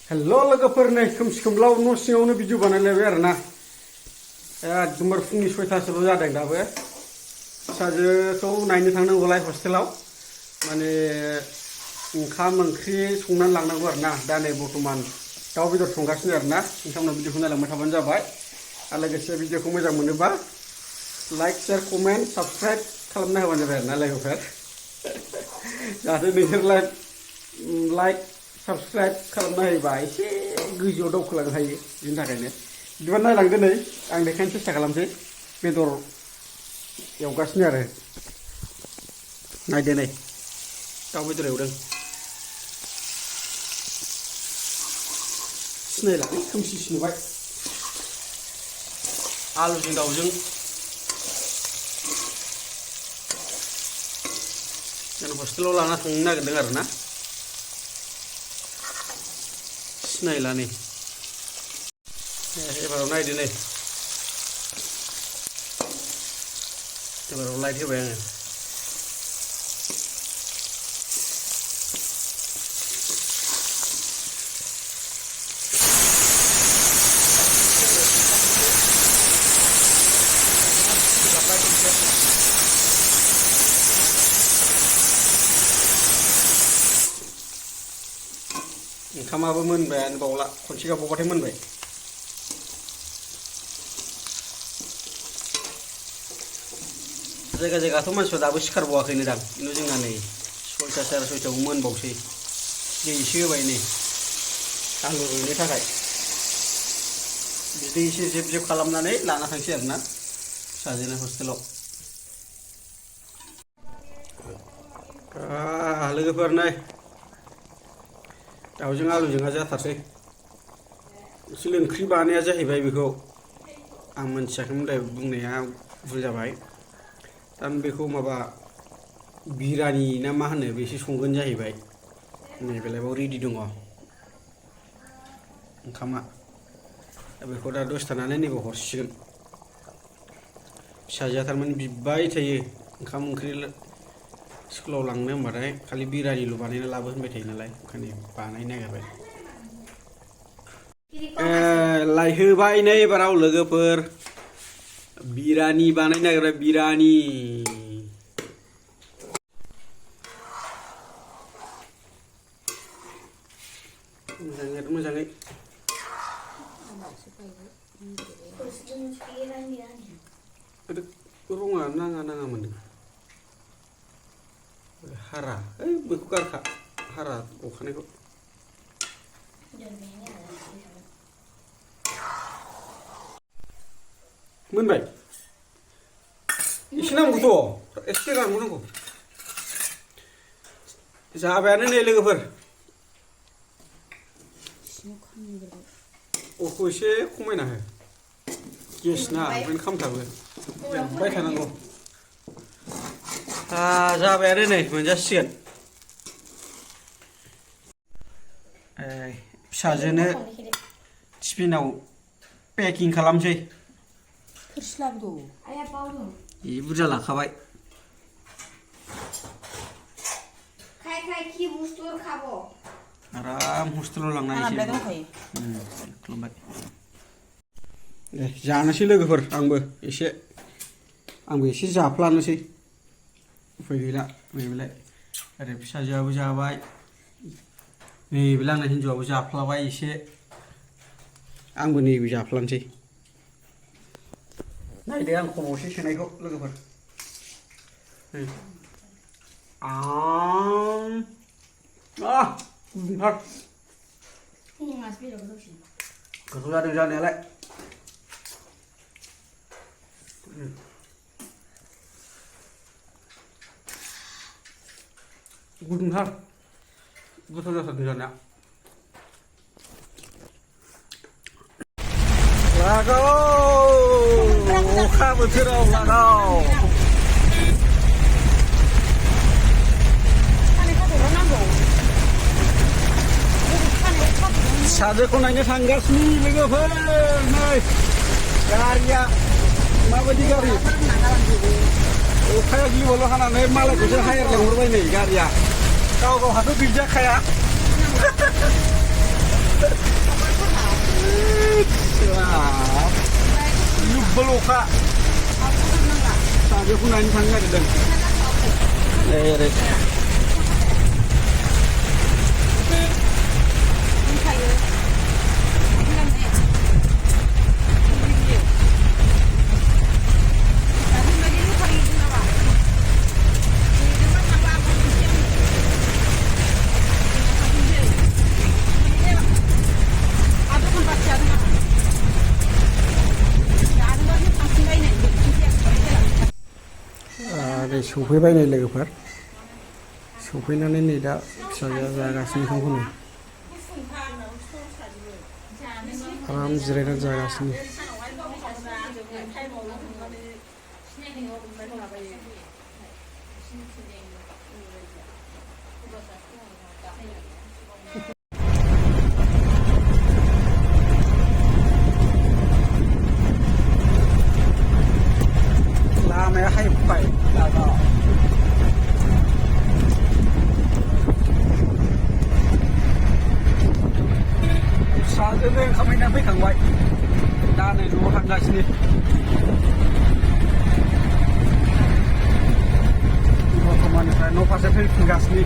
hello लोगोफोर नै खोमसि खोमलाव न' सिङावनो भिडिअ बानायलायबाय आरोना एकदमबारे फुंनि 6टासोल' जादों दाबो फिसाजोखौ नायनो थांनांगौलाय हस्टेलाव माने ओंखाम ओंख्रि संनानै लांनांगौ आरोना दा नै बर्थमान दाउ बेदर संगासिनो आरोना नोंथांमोना भिडिअखौ नायलांबाय थाबानो जाबाय आरो लोगोसे भिडिअखौ मोजां मोनोबा लाइक शेयार कमेन्ट साबस्क्राइब खालामना होबानो जाबाय आरोना लोगोफोर जाहाथे नोंसोर लाइक साबस्क्राइब खालामना होयोबा एसे गोजौआव दावखोलांनो हायो बिनि थाखायनो बिदिबा नायलांदो नै आं देखायनो सेस्था खालामसै बेदर एवगासिनो आरो नायदो नै दाउ बेदर एवदों सिनायलालै खोमसिसो नुबाय आलुजों दाउजों जों हस्टेलाव लाना थांनो नागिरदों आरोना सिनायला नै एबाराव नायदो नै एबाराव लाइट होबाय आङो ओंखामाबो मोनबायानो बावला खनसे गाबावबाथाय मोनबाय जायगा जायगाथ' मानसिफ्रा दाबो सिखारबावाखैनो दां खिन्थु जोंना नै 6टा साराय 6टायाव मोनबावसै दै एसे होबाय नै आलु रुइनो थाखाय बिदै एसे जेब जेब खालामनानै लाना थांसै आरोना फिसाजोनो हस्टेलाव लोगोफोर नै दाउजों आलुजोंहा जाथारसै एक्सुलि ओंख्रि बानाया जाहैबाय बेखौ आं मोनथियाखैमोन दहाय बुंनाया भुल जाबाय दा बेखौ माबा बिरानि ना मा होनो बेसो संगोन जाहैबाय नैबेलाय बाव रेडि दङ ओंखामा दा बेखौ दा दसे थानानै नैबाव हरसिगोन फिसाजोआ थारमाने बिबाय थायो ओंखाम ओंख्रि स्कुलाव लांनो होनबाथाय खालि बिरानिल' बानायना लाबो होनबाय थायो नालाय ओंखायनो बानायनो नागिरबाय लायहोबाय नै एबाराव लोगोफोर बिरानि बानायनो नागिरबाय बिरानि मोजाङै रङा नाङा मोनदों हारा बेखौ गारखा हारा गखानायखौ मोनबाय एसे नांगौथ' एसे रानगौ नांगौ जाबायानो नै लोगोफोर अरखौ एसे खमायना हो गेस ना ओंखायनो खामथाबो एरबाय थानांगौ जाबायानो नै मोनजासिगोन फिसाजोनो टिफिनाव पेकिं खालामसै बुरजा लाखाबाय आराम हस्टेलाव लांनानै खालामबाय जानोसै लोगोफोर आंबो एसे जाफ्लानोसै उफाय गैला नैबेलाय ओरै फिसाजोआबो जाबाय नैबेलाय आंना हिन्जावआबो जाफ्लाबाय एसे आंबो नैबे जाफ्लानोसै नायदो आं खमावसो सोनायखौ लोगोफोर गुदुंथार गोथाव जादों जानायालाय गुदुंथार गोथाव जाथारदों जानाया लागाव अखा बोथोराव लागाव फिसाजोखौ नायनो थांगासिनो लोगोफोर नै गारिया माबायदि गारि अखाया गिबियावल' हानानै मालायखौसो हायेर लेंहरबाय नै गारिया गाव गावहाथ' गैजाखाया नायनो थांनो नागिरदों ओरै सौफैबाय नै लोगोफोर सौफैनानै नै दा फिसाजोआ जागासिनो ओंखामखौनो आराम जिरायनानै जागासिनो लामाया हायबाय फिसाजोबो ओंखामैना फैखांबाय दा नै न'आव थांगासिनो बर्थमाननिफ्राय न' फारसे फैफिनगासिनो